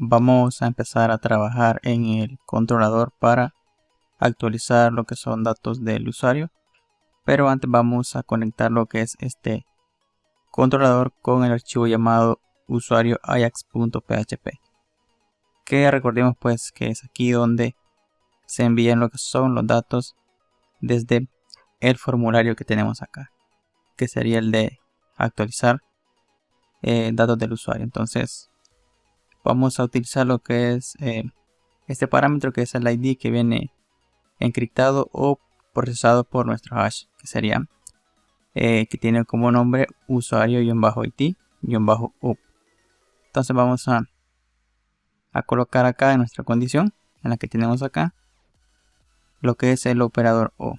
vamos a empezar a trabajar en el controlador para actualizar lo que son datos del usuario, pero antes vamos a conectar lo que es este controlador con el archivo llamado usuario ajax.php, que recordemos pues que es aquí donde se envían lo que son los datos desde el formulario que tenemos acá, que sería el de actualizar datos del usuario. Entonces vamos a utilizar lo que es este parámetro, que es el ID que viene encriptado o procesado por nuestro hash, que sería que tiene como nombre usuario-id-up. Entonces vamos a colocar acá en nuestra condición en la que tenemos acá lo que es el operador O.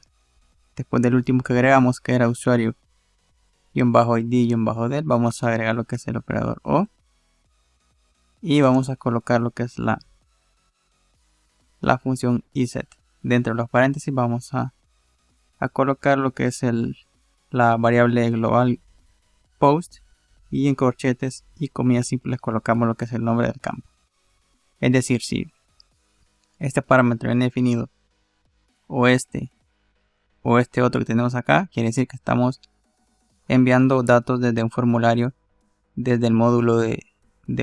Después del último que agregamos, que era usuario-id-del, vamos a agregar lo que es el operador O y vamos a colocar lo que es la función iset. Dentro de los paréntesis vamos a colocar lo que es la variable global post, y en corchetes y comillas simples colocamos lo que es el nombre del campo. Es decir, si este parámetro viene definido o este otro que tenemos acá, quiere decir que estamos enviando datos desde un formulario, desde el módulo de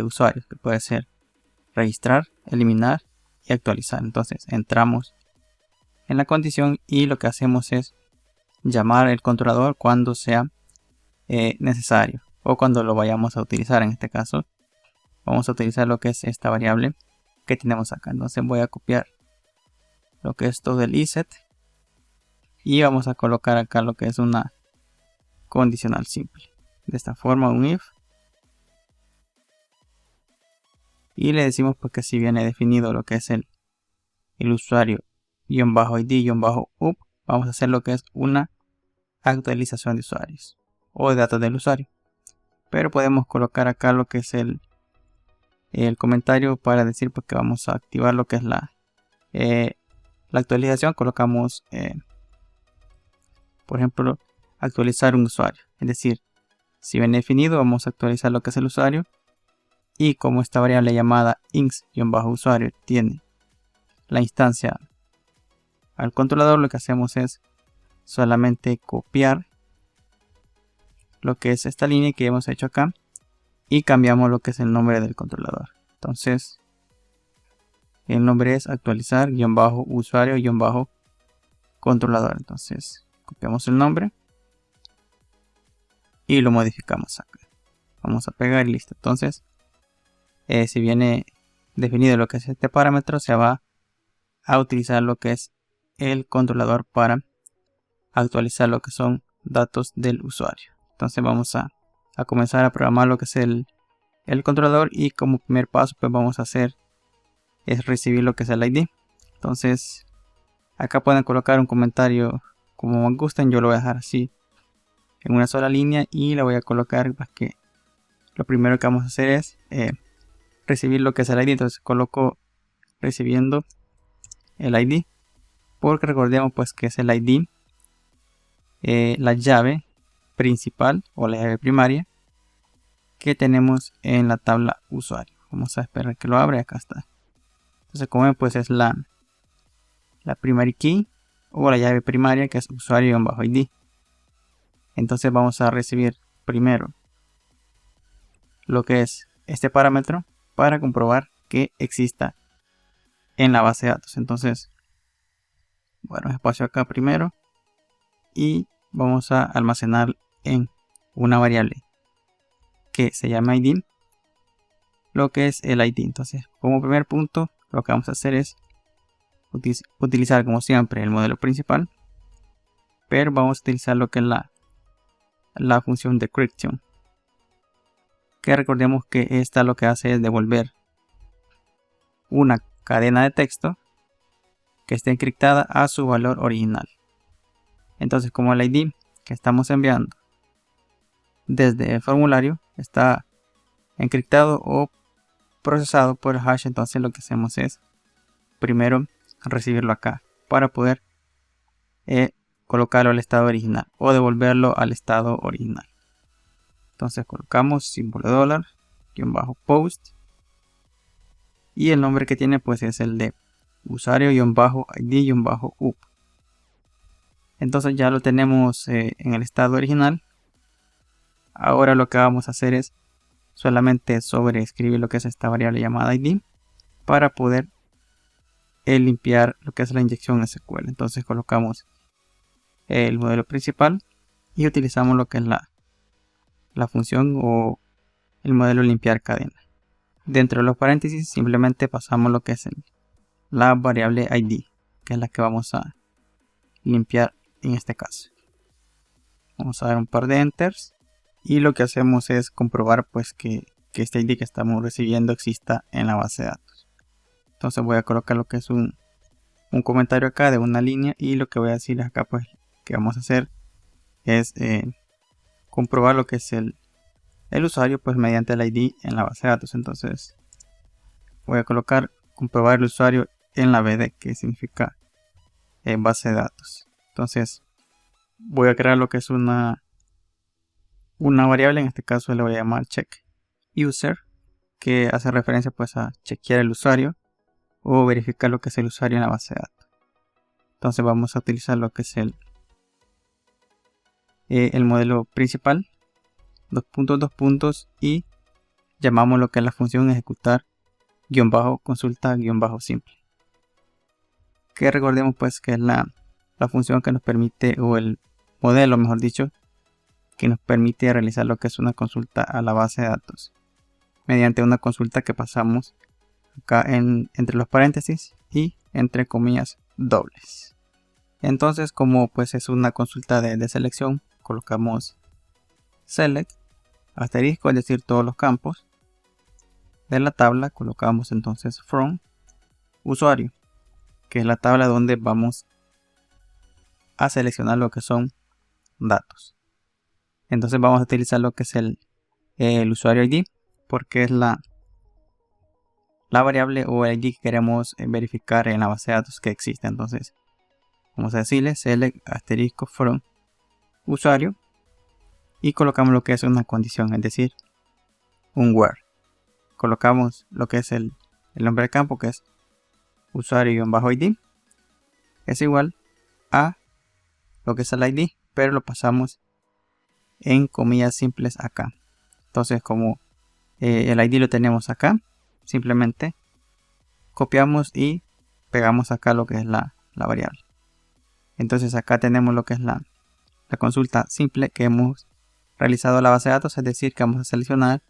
usuarios, que puede ser registrar, eliminar y actualizar. Entonces entramos en la condición y lo que hacemos es llamar el controlador cuando sea necesario o cuando lo vayamos a utilizar. En este caso vamos a utilizar lo que es esta variable que tenemos acá. Entonces voy a copiar lo que es todo el iset y vamos a colocar acá lo que es una condicional simple, de esta forma, un if, y le decimos pues que si viene definido lo que es el usuario-id-up, vamos a hacer lo que es una actualización de usuarios o de datos del usuario. Pero podemos colocar acá lo que es el comentario para decir pues que vamos a activar lo que es la actualización. Colocamos por ejemplo actualizar un usuario, es decir, si viene definido vamos a actualizar lo que es el usuario, y como esta variable llamada inst-usuario tiene la instancia al controlador, lo que hacemos es solamente copiar lo que es esta línea que hemos hecho acá y cambiamos lo que es el nombre del controlador. Entonces el nombre es actualizar-usuario-controlador. Entonces copiamos el nombre y lo modificamos acá. Vamos a pegar y listo. Entonces si viene definido lo que es este parámetro, se va a utilizar lo que es el controlador para actualizar lo que son datos del usuario. Entonces vamos a comenzar a programar lo que es el controlador, y como primer paso pues vamos a hacer es recibir lo que es el ID. Entonces acá pueden colocar un comentario como me gusten. Yo lo voy a dejar así en una sola línea y la voy a colocar para que lo primero que vamos a hacer es recibir lo que es el ID. Entonces coloco recibiendo el ID, porque recordemos pues que es el ID la llave principal o la llave primaria que tenemos en la tabla usuario. Vamos a esperar que lo abra. Acá está. Entonces como ven pues es la primary key o la llave primaria, que es usuario-id. Entonces vamos a recibir primero lo que es este parámetro para comprobar que exista en la base de datos. Entonces, bueno, espacio acá primero y vamos a almacenar en una variable que se llama id lo que es el id. Entonces, como primer punto, lo que vamos a hacer es utilizar como siempre el modelo principal, pero vamos a utilizar lo que es la función decryption, que recordemos que esta lo que hace es devolver una cadena de texto que esté encriptada a su valor original. Entonces, como el ID que estamos enviando desde el formulario está encriptado o procesado por el hash, entonces lo que hacemos es primero recibirlo acá para poder colocarlo al estado original o devolverlo al estado original. Entonces colocamos símbolo de $, -post, y el nombre que tiene pues es el de usuario-id-up. Entonces ya lo tenemos en el estado original. Ahora lo que vamos a hacer es solamente sobreescribir lo que es esta variable llamada id para poder limpiar lo que es la inyección SQL. Entonces colocamos el modelo principal y utilizamos lo que es la función o el modelo limpiar cadena. Dentro de los paréntesis simplemente pasamos lo que es la variable id, que es la que vamos a limpiar en este caso. Vamos a dar un par de enters y lo que hacemos es comprobar pues que este id que estamos recibiendo exista en la base de datos. Entonces voy a colocar lo que es un comentario acá de una línea, y lo que voy a decir acá pues que vamos a hacer es comprobar lo que es el usuario pues mediante el id en la base de datos. Entonces voy a colocar comprobar el usuario en la BD, que significa base de datos. Entonces voy a crear lo que es una variable, en este caso le voy a llamar check user, que hace referencia pues a chequear el usuario o verificar lo que es el usuario en la base de datos. Entonces vamos a utilizar lo que es el modelo principal, dos puntos, y llamamos lo que es la función ejecutar consulta simple, que recordemos pues que es la función que nos permite, o el modelo mejor dicho, que nos permite realizar lo que es una consulta a la base de datos mediante una consulta que pasamos acá entre los paréntesis y entre comillas dobles. Entonces, como pues es una consulta de selección, colocamos select asterisco, es decir, todos los campos de la tabla. Colocamos entonces from usuario, que es la tabla donde vamos a seleccionar lo que son datos. Entonces vamos a utilizar lo que es el usuario ID, porque es la variable o el ID que queremos verificar en la base de datos que existe. Entonces vamos a decirle select asterisco from usuario y colocamos lo que es una condición, es decir, un where. Colocamos lo que es el nombre del campo, que es usuario-id, es igual a lo que es el ID, pero lo pasamos en comillas simples acá. Entonces, como el ID lo tenemos acá, simplemente copiamos y pegamos acá lo que es la variable. Entonces acá tenemos lo que es la consulta simple que hemos realizado a la base de datos, es decir, que vamos a seleccionar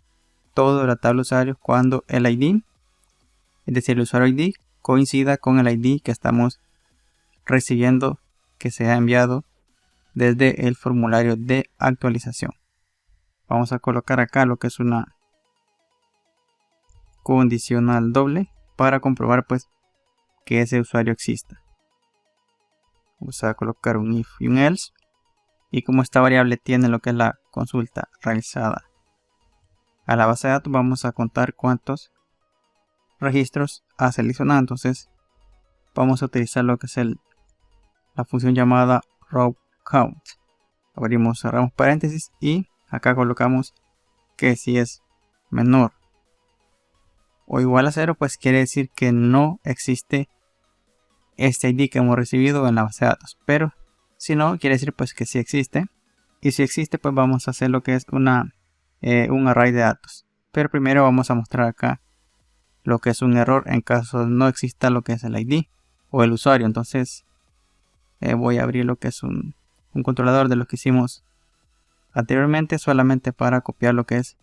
toda la tabla de usuarios cuando el ID, es decir, el usuario ID, coincida con el ID que estamos recibiendo, que se ha enviado desde el formulario de actualización. Vamos a colocar acá lo que es una condicional doble para comprobar pues que ese usuario exista. Vamos a colocar un if y un else, y como esta variable tiene lo que es la consulta realizada a la base de datos, vamos a contar cuántos registros ha seleccionado. Entonces vamos a utilizar lo que es la función llamada row count. Abrimos, cerramos paréntesis y acá colocamos que si es menor o igual a 0, pues quiere decir que no existe este ID que hemos recibido en la base de datos. Pero si no, quiere decir pues que sí existe. Y si existe, pues vamos a hacer lo que es un array de datos. Pero primero vamos a mostrar acá lo que es un error en caso no exista lo que es el ID o el usuario. Entonces voy a abrir lo que es un controlador de lo que hicimos anteriormente, solamente para copiar lo que es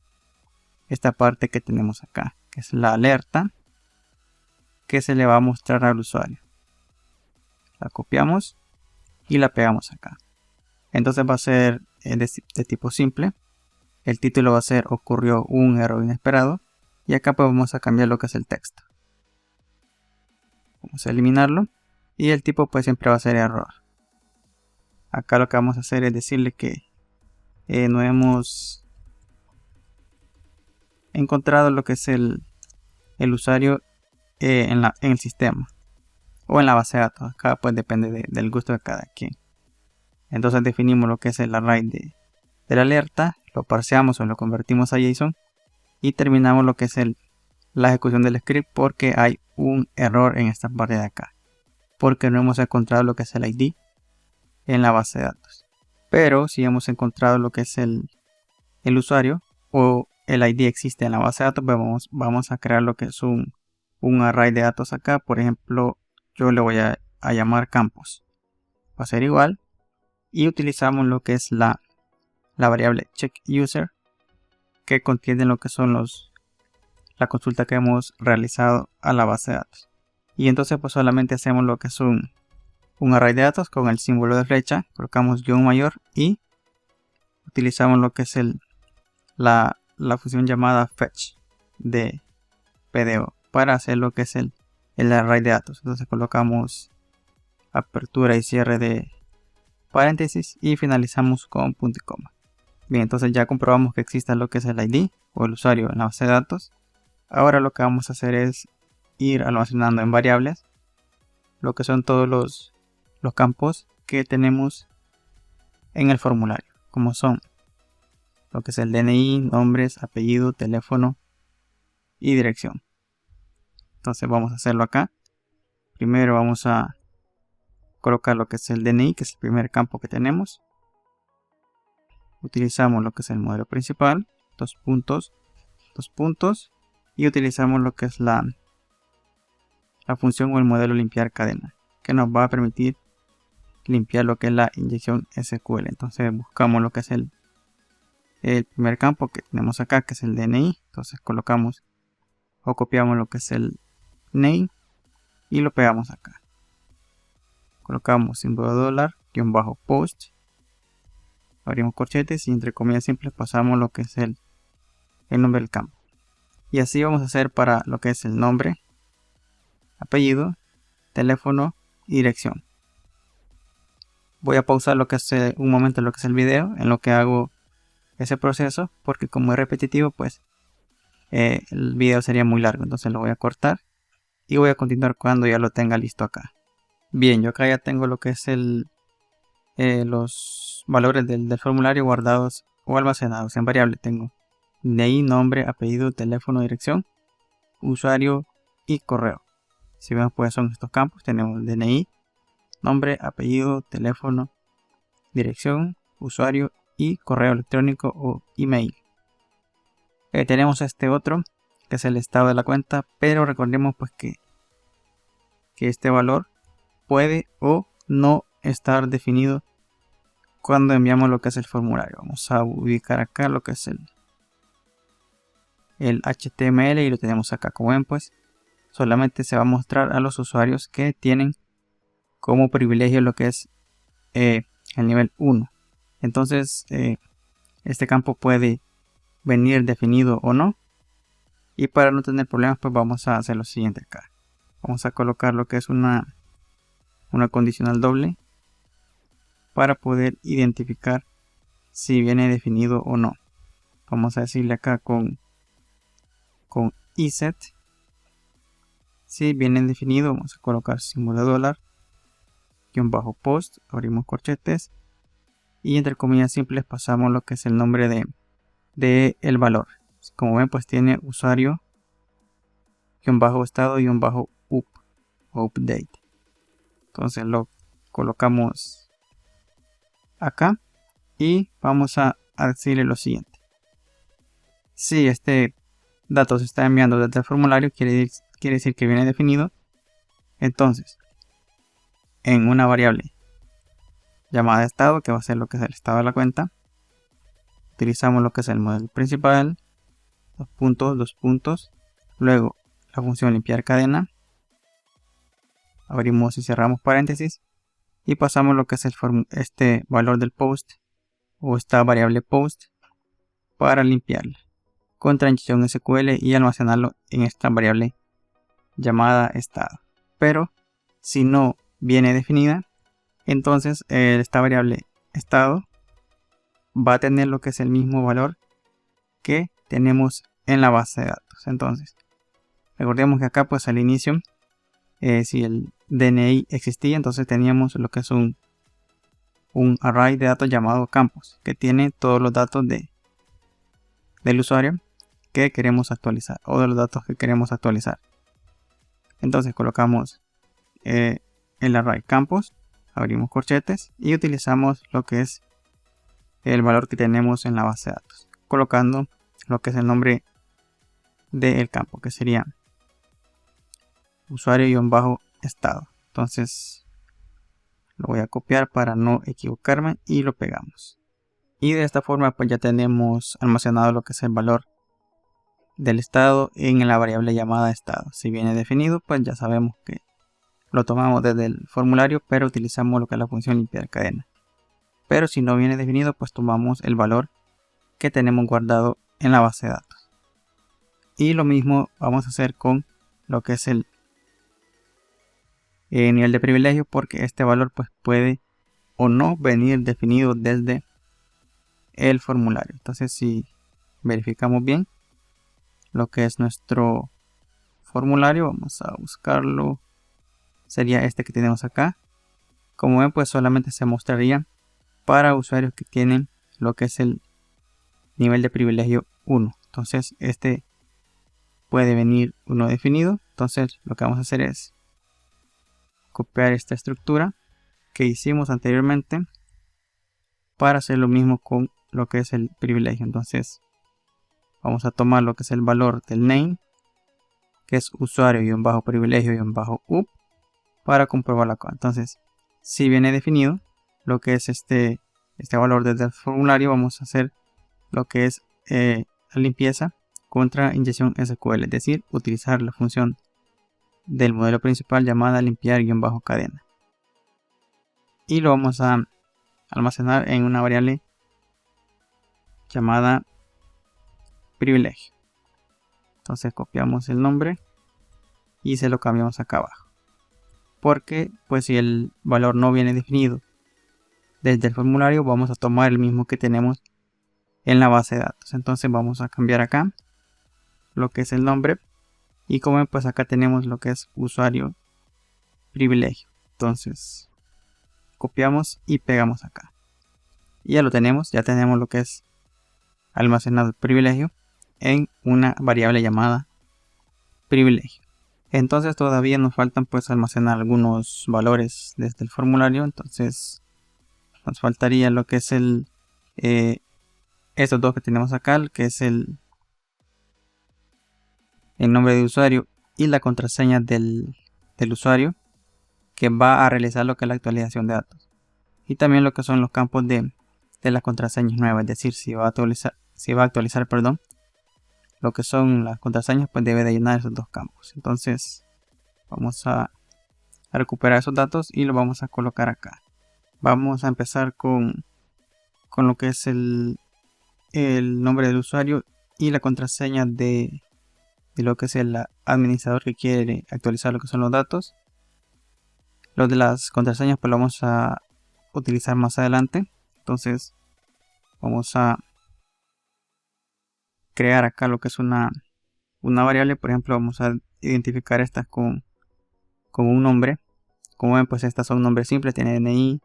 esta parte que tenemos acá, que es la alerta que se le va a mostrar al usuario. La copiamos y la pegamos acá. Entonces va a ser de tipo simple. El título va a ser ocurrió un error inesperado, y acá pues vamos a cambiar lo que es el texto. Vamos a eliminarlo y el tipo pues siempre va a ser error. Acá lo que vamos a hacer es decirle que no hemos encontrado lo que es el usuario en el sistema o en la base de datos. Acá pues depende del gusto de cada quien. Entonces definimos lo que es el array de la alerta, lo parseamos o lo convertimos a JSON y terminamos lo que es el la ejecución del script porque hay un error en esta parte de acá, porque no hemos encontrado lo que es el ID en la base de datos. Pero si hemos encontrado lo que es el usuario o el ID existe en la base de datos, pues vamos a crear lo que es un array de datos acá. Por ejemplo, yo le voy a llamar campos, va a ser igual, y utilizamos lo que es la variable checkUser, que contiene lo que son la consulta que hemos realizado a la base de datos. Y entonces pues solamente hacemos lo que es un array de datos con el símbolo de flecha, colocamos guión mayor y utilizamos lo que es la función llamada fetch de PDO para hacer lo que es el array de datos. Entonces colocamos apertura y cierre de paréntesis y finalizamos con punto y coma. Bien, entonces ya comprobamos que existe lo que es el ID o el usuario en la base de datos. Ahora lo que vamos a hacer es ir almacenando en variables lo que son todos los campos que tenemos en el formulario, como son lo que es el DNI, nombres, apellido, teléfono y dirección. Entonces vamos a hacerlo acá. Primero vamos a colocar lo que es el DNI, que es el primer campo que tenemos. Utilizamos lo que es el modelo principal, dos puntos, y utilizamos lo que es la función o el modelo limpiar cadena, que nos va a permitir limpiar lo que es la inyección SQL. Entonces buscamos lo que es el primer campo que tenemos acá, que es el DNI. Entonces colocamos o copiamos lo que es el name y lo pegamos acá. Colocamos símbolo dólar, guión bajo post, abrimos corchetes y entre comillas simples pasamos lo que es el nombre del campo. Y así vamos a hacer para lo que es el nombre, apellido, teléfono y dirección. Voy a pausar lo que es un momento lo que es el video en lo que hago ese proceso, porque como es repetitivo pues el video sería muy largo. Entonces lo voy a cortar y voy a continuar cuando ya lo tenga listo acá. Bien, yo acá ya tengo lo que es los valores del formulario guardados o almacenados en variable. Tengo DNI, nombre, apellido, teléfono, dirección, usuario y correo. Si vemos pues son estos campos. Tenemos DNI, nombre, apellido, teléfono, dirección, usuario y correo electrónico o email. Tenemos este otro que es el estado de la cuenta, pero recordemos pues que este valor puede o no estar definido cuando enviamos lo que es el formulario. Vamos a ubicar acá lo que es el HTML y lo tenemos acá. Como ven pues solamente se va a mostrar a los usuarios que tienen como privilegio lo que es el nivel 1. Entonces este campo puede venir definido o no, y para no tener problemas pues vamos a hacer lo siguiente acá. Vamos a colocar lo que es una condicional doble para poder identificar si viene definido o no. Vamos a decirle acá con iset si viene definido. Vamos a colocar símbolo dólar, guión bajo post, abrimos corchetes y entre comillas simples pasamos lo que es el nombre de el valor. Como ven pues tiene usuario, guión bajo estado, guión bajo update. Entonces lo colocamos acá y vamos a decirle lo siguiente: si este dato se está enviando desde el formulario, quiere decir que viene definido. Entonces en una variable llamada estado, que va a ser lo que es el estado de la cuenta, utilizamos lo que es el modelo principal, dos puntos, luego la función limpiar cadena, abrimos y cerramos paréntesis y pasamos lo que es este valor del post o esta variable post para limpiarla con transición SQL y almacenarlo en esta variable llamada estado. Pero si no viene definida, entonces esta variable estado va a tener lo que es el mismo valor que tenemos en la base de datos. Entonces recordemos que acá pues al inicio si el DNI existía, entonces teníamos lo que es un array de datos llamado campos, que tiene todos los datos del usuario que queremos actualizar o de los datos que queremos actualizar. Entonces colocamos el array campos, abrimos corchetes y utilizamos lo que es el valor que tenemos en la base de datos, colocando lo que es el nombre del campo, que sería usuario-estado. Entonces lo voy a copiar para no equivocarme y lo pegamos. Y de esta forma pues ya tenemos almacenado lo que es el valor del estado en la variable llamada estado. Si viene definido, pues ya sabemos que lo tomamos desde el formulario, pero utilizamos lo que es la función limpiar cadena. Pero si no viene definido, pues tomamos el valor que tenemos guardado en la base de datos. Y lo mismo vamos a hacer con lo que es el nivel de privilegio, porque este valor pues puede o no venir definido desde el formulario. Entonces si verificamos bien lo que es nuestro formulario, vamos a buscarlo, sería este que tenemos acá. Como ven, pues solamente se mostraría para usuarios que tienen lo que es el nivel de privilegio 1. Entonces este puede venir uno definido. Entonces lo que vamos a hacer es copiar esta estructura que hicimos anteriormente para hacer lo mismo con lo que es el privilegio. Entonces vamos a tomar lo que es el valor del name, que es usuario-privilegio-up, para comprobarlo acá. Entonces si viene definido lo que es este valor desde el formulario, vamos a hacer lo que es la limpieza contra inyección SQL, es decir, utilizar la función del modelo principal llamada limpiar-cadena, y lo vamos a almacenar en una variable llamada privilegio. Entonces copiamos el nombre y se lo cambiamos acá abajo, porque pues si el valor no viene definido desde el formulario, vamos a tomar el mismo que tenemos en la base de datos. Entonces vamos a cambiar acá lo que es el nombre, y como ven, pues acá tenemos lo que es usuario privilegio. Entonces copiamos y pegamos acá y ya lo tenemos. Ya tenemos lo que es almacenado el privilegio en una variable llamada privilegio. Entonces todavía nos faltan pues almacenar algunos valores desde el formulario. Entonces nos faltaría lo que es estos dos que tenemos acá, que es el nombre de usuario y la contraseña del usuario, que va a realizar lo que es la actualización de datos, y también lo que son los campos de las contraseñas nuevas, es decir, si va a actualizar perdón, lo que son las contraseñas, pues debe de llenar esos dos campos. Entonces vamos a recuperar esos datos y lo vamos a colocar acá. Vamos a empezar con lo que es el nombre del usuario y la contraseña de lo que es el administrador que quiere actualizar lo que son los datos. Los de las contraseñas pues lo vamos a utilizar más adelante. Entonces vamos a crear acá lo que es una variable. Por ejemplo, vamos a identificar estas con un nombre. Como ven, pues estas son nombres simples, tiene DNI,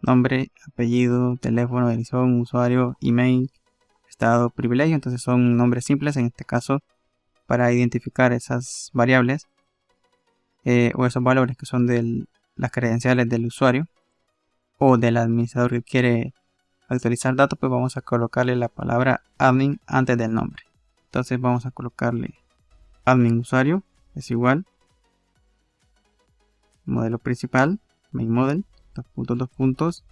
nombre, apellido, teléfono, dirección, usuario, email, estado, privilegio. Entonces son nombres simples en este caso, para identificar esas variables o esos valores que son de las credenciales del usuario o del administrador que quiere actualizar datos. Pues vamos a colocarle la palabra admin antes del nombre. Entonces vamos a colocarle admin usuario es igual modelo principal main model dos puntos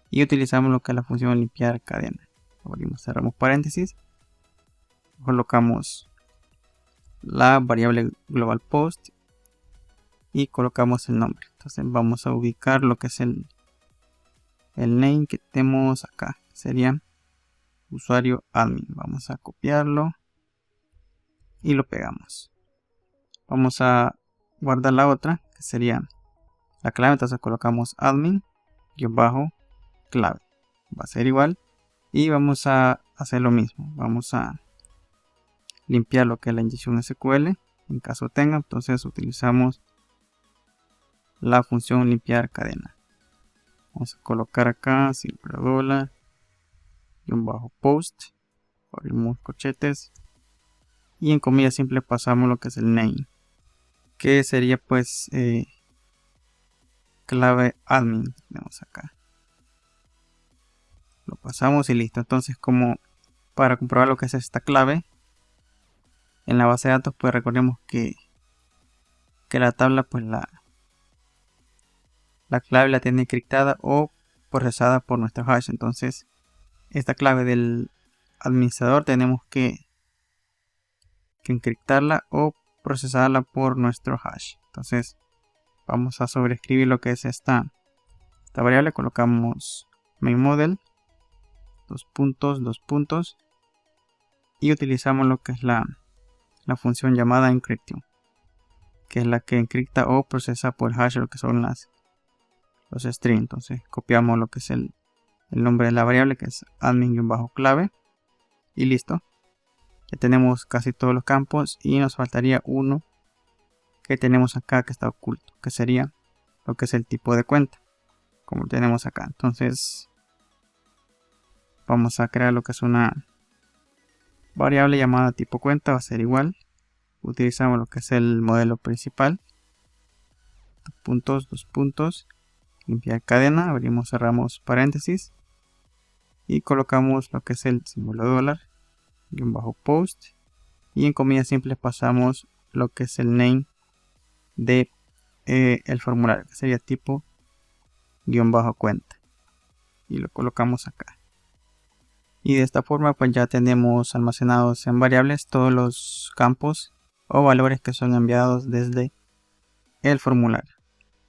y utilizamos lo que es la función limpiar cadena. Abrimos, cerramos paréntesis, colocamos la variable global post y colocamos el nombre. Entonces vamos a ubicar lo que es el name que tenemos acá, sería usuario admin. Vamos a copiarlo y lo pegamos. Vamos a guardar la otra, que sería la clave. Entonces colocamos admin-clave, va a ser igual, y vamos a hacer lo mismo. Vamos a limpiar lo que es la inyección SQL en caso tenga. Entonces utilizamos la función limpiar cadena. Vamos a colocar acá $, post, abrimos corchetes y en comillas simples pasamos lo que es el name, que sería pues clave admin. Tenemos acá, lo pasamos y listo. Entonces, como para comprobar lo que es esta clave en la base de datos, pues recordemos que la tabla, pues la clave la tiene encriptada o procesada por nuestro hash. Entonces esta clave del administrador tenemos que encriptarla o procesarla por nuestro hash. Entonces vamos a sobreescribir lo que es esta variable. Colocamos main model, dos puntos, y utilizamos lo que es la función llamada encryption, que es la que encripta o procesa por hash lo que son los strings. Entonces copiamos lo que es el nombre de la variable, que es admin-clave, y listo. Ya tenemos casi todos los campos y nos faltaría uno que tenemos acá que está oculto, que sería lo que es el tipo de cuenta, como tenemos acá. Entonces vamos a crear lo que es una variable llamada tipo cuenta. Va a ser igual, utilizamos lo que es el modelo principal, dos puntos, limpiar cadena, abrimos, cerramos paréntesis y colocamos lo que es el símbolo dólar -post, y en comillas simples pasamos lo que es el name de el formulario, que sería tipo -cuenta, y lo colocamos acá. Y de esta forma pues ya tenemos almacenados en variables todos los campos o valores que son enviados desde el formulario.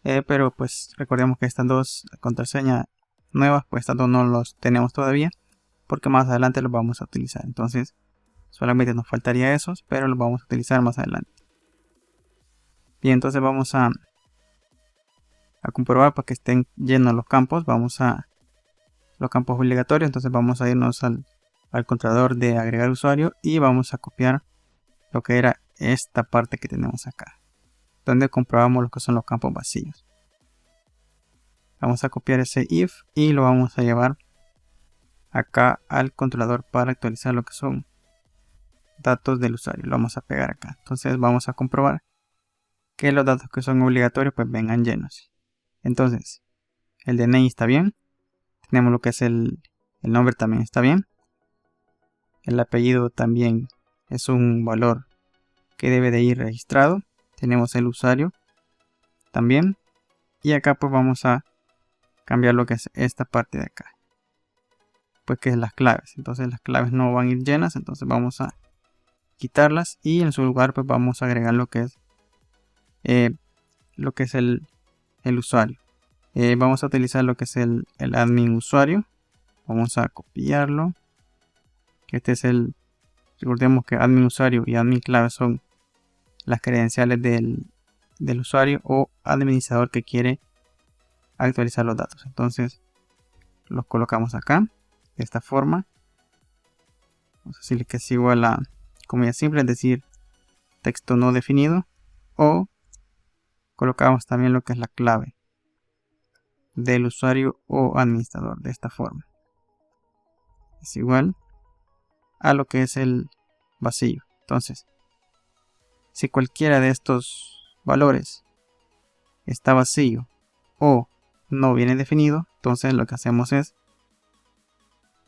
Pero pues recordemos que estas dos contraseñas nuevas, pues estas dos no los tenemos todavía, porque más adelante los vamos a utilizar. Entonces solamente nos faltaría esos, pero los vamos a utilizar más adelante. Bien, entonces vamos a comprobar para que estén llenos los campos. Vamos a los campos obligatorios. Entonces vamos a irnos al controlador de agregar usuario y vamos a copiar lo que era esta parte que tenemos acá, donde comprobamos lo que son los campos vacíos. Vamos a copiar ese if y lo vamos a llevar acá al controlador para actualizar lo que son datos del usuario. Lo vamos a pegar acá. Entonces vamos a comprobar que los datos que son obligatorios pues vengan llenos. Entonces el de name está bien, tenemos lo que es el nombre también está bien, el apellido también es un valor que debe de ir registrado, tenemos el usuario también, y acá pues vamos a cambiar lo que es esta parte de acá, pues que es las claves. Entonces las claves no van a ir llenas, entonces vamos a quitarlas y en su lugar pues vamos a agregar lo que es el usuario. Vamos a utilizar lo que es el admin usuario. Vamos a copiarlo, que este es recordemos que admin usuario y admin clave son las credenciales del usuario o administrador que quiere actualizar los datos. Entonces los colocamos acá de esta forma. Vamos a decirle que es igual a comilla simple, es decir, texto no definido, o colocamos también lo que es la clave del usuario o administrador de esta forma. Es igual a lo que es el vacío. Entonces, si cualquiera de estos valores está vacío o no viene definido, entonces lo que hacemos es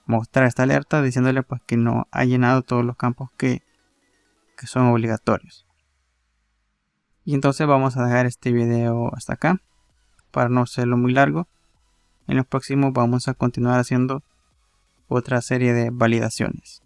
mostrar esta alerta diciéndole pues que no ha llenado todos los campos que son obligatorios. Y entonces vamos a dejar este video hasta acá para no hacerlo muy largo. En los próximos vamos a continuar haciendo otra serie de validaciones.